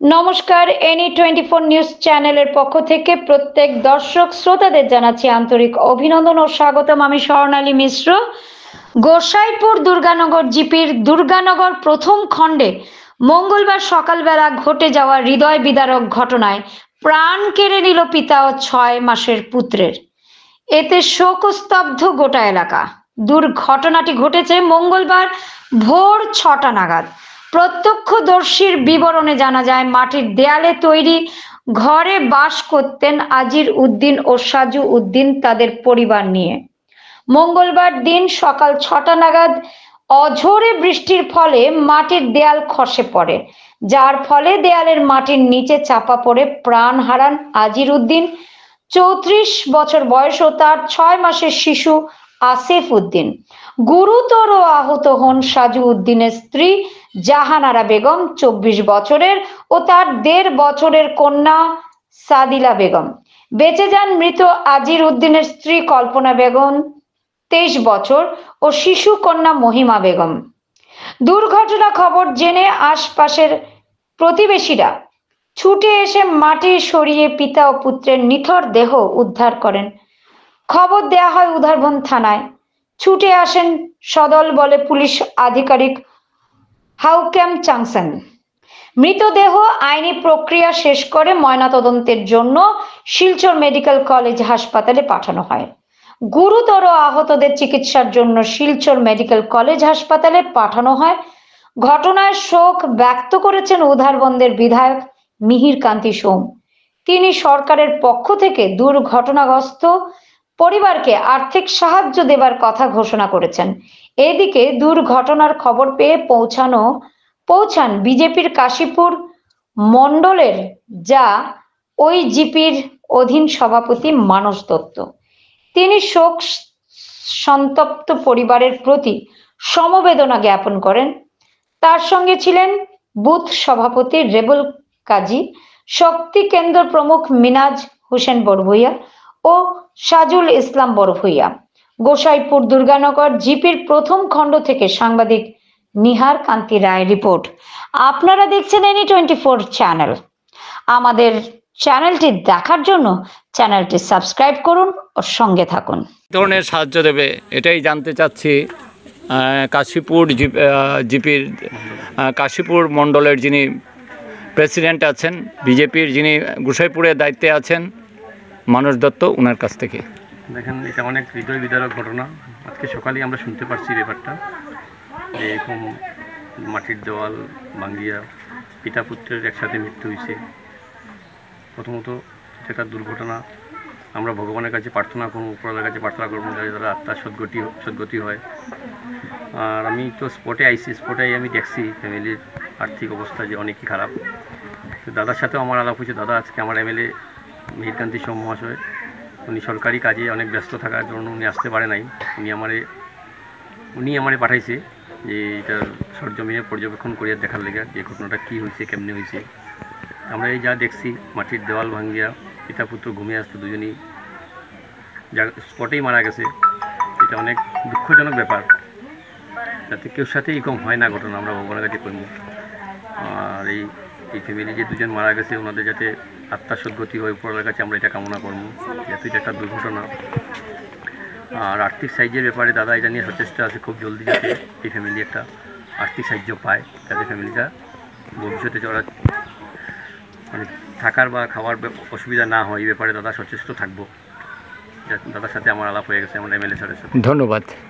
নমস্কার, any 24 news চ্যানেলের পক্ষ থেকে প্রত্যেক দর্শক শ্রোতাদের জানাচ্ছি আন্তরিক অভিনন্দন ও স্বাগতম। আমি স্বর্ণালী মিশ্র। গোসাইপুর দুর্গানগর জিপির দুর্গানগর প্রথম খণ্ডে মঙ্গলবার সকালবেলা ঘটে যাওয়া হৃদয় বিদারক ঘটনায় প্রাণ কেড়ে নিল পিতা ও 6 মাসের পুত্রের। এতে শোকস্তব্ধ গোটা এলাকা। দুর্ঘটনাটি ঘটেছে মঙ্গলবার ভোর 6টা নাগাদ। প্রত্যক্ষদর্শীর বিবরণে জানা যায়, মাটির দেয়ালে তৈরি ঘরে বাস করতেন আজির উদ্দিন ও সাজু উদ্দিন তাদের পরিবার নিয়ে। মঙ্গলবার দিন সকাল 6টা নাগাদ অঝোরে বৃষ্টির ফলে মাটির দেয়াল খসে পড়ে, যার ফলে দেয়ালের মাটির নিচে চাপা পড়ে প্রাণ হারান আজির উদ্দিন, 34 বছর বয়স, ও তার 6 মাসের শিশু আসিফ উদ্দিন। গুরুতর আহত হন সাজু উদ্দিনের স্ত্রী জাহানারা বেগম, 24 বছরের, ও তার 1.5 বছরের কন্যা সাদিলা বেগম। বেঁচে যান মৃত আজির উদ্দিনের স্ত্রী কল্পনা বেগম, 23 বছর, ও শিশু কন্যা মহিমা বেগম। দুর্ঘটনা খবর জেনে আশপাশের প্রতিবেশীরা ছুটে এসে মাটি সরিয়ে পিতা ও পুত্রের নিথর দেহ উদ্ধার করেন। খবর দেয়া হয় উধারবন থানায়। ছুটে আসেন সদল বলে পুলিশ আধিকারিক হাউকেম চাংসেন। মৃতদেহ আইনি প্রক্রিয়া শেষ করে ময়নাতদন্তের জন্য শিলচর মেডিকেল কলেজ হাসপাতালে পাঠানো হয়। গুরুতর আহতদের চিকিৎসার জন্য শিলচর মেডিকেল কলেজ হাসপাতালে পাঠানো হয়। ঘটনায় শোক ব্যক্ত করেছেন উধারবন্দের বিধায়ক মিহির কান্তি সোম। তিনি সরকারের পক্ষ থেকে দুর্ঘটনাগ্রস্ত পরিবারকে আর্থিক সাহায্য দেবার কথা ঘোষণা করেছেন। এদিকে দুর্ঘটনার খবর পেয়ে পৌঁছান বিজেপির কাশীপুর মণ্ডলের যা ওই জিপির অধীন সভাপতি মানস দত্ত। তিনি শোক সন্তপ্ত পরিবারের প্রতি সমবেদনা জ্ঞাপন করেন। তার সঙ্গে ছিলেন বুথ সভাপতি রেবুল কাজী, শক্তি কেন্দ্র প্রমুখ মিনাজ হোসেন বড়ভূইয়া ও সাজুল ইসলাম বড়ভূইয়া। গোসাইপুর দুর্গানগর জিপির প্রথম খণ্ড থেকে সাংবাদিক নিহার কান্তি রায় রিপোর্ট। আপনারা দেখছেন এনি 24 চ্যানেল। আমাদের চ্যানেলটি দেখার জন্য চ্যানেলটি সাবস্ক্রাইব করুন ও সঙ্গে থাকুন। ধরনের সাহায্য দেবে এটাই জানতে চাচ্ছি। কাশীপুর জিপির কাশীপুর মণ্ডলের যিনি প্রেসিডেন্ট আছেন, বিজেপির যিনি গোসাইপুরের দায়িত্বে আছেন মানস দত্ত, ওনার কাছ থেকে। দেখেন, এটা অনেক হৃদয় বিদারক ঘটনা। আজকে সকালেই আমরা শুনতে পারছি ব্যাপারটা, যে এরকম মাটির দেওয়াল ভাঙ্গিয়া পিতা পুত্রের একসাথে মৃত্যু হয়েছে। প্রথমত এটা দুর্ঘটনা। আমরা ভগবানের কাছে প্রার্থনা করবো, উপরওয়ালার কাছে প্রার্থনা করবো যাতে তারা আত্মার সদ্গতি হয়। আর আমি তো স্পটে আমি দেখছি ফ্যামিলির আর্থিক অবস্থা যে অনেকই খারাপ। তো দাদার সাথেও আমার আলাপ হয়েছে। দাদা আজকে আমার এমএলএ মিহিরকান্তি সোম মহাশয়, উনি সরকারি কাজে অনেক ব্যস্ত থাকার জন্য উনি আসতে পারে নাই। উনি আমারে পাঠাইছে যে এটার সরজমিনে পর্যবেক্ষণ করিয়া দেখার লেগে যে ঘটনাটা কী হয়েছে, কেমনে হয়েছে। আমরা এই যা দেখছি, মাটির দেওয়াল ভাঙ্গিয়া পিতা পুত্র ঘুমিয়ে আসতে দুজনই স্পটেই মারা গেছে। এটা অনেক দুঃখজনক ব্যাপার, যাতে কেউ সাথে এরকম হয় না ঘটনা। আমরা ভগবানের কাছে করবো। আর এই ফ্যামিলি যে দুজন মারা গেছে, ওনাদের যাতে আত্মার সদ্গতি হয়, উপরওয়ালার কাছে আমরা এটা কামনা করবো। যেহেতু এটা একটা দুর্ঘটনা। আর আর্থিক সাহায্যের ব্যাপারে দাদা এটা নিয়ে সচেষ্ট আছে, খুব জলদি যাতে এই ফ্যামিলি একটা আর্থিক সাহায্য পায়, যাতে ফ্যামিলিটা ভবিষ্যতে যারা মানে থাকার বা খাওয়ার অসুবিধা না হয়, এই ব্যাপারে দাদা সচেষ্ট থাকবো। দাদার সাথে আমার আলাপ হয়ে গেছে, আমার এমএলএ স্যারের সাথে। ধন্যবাদ।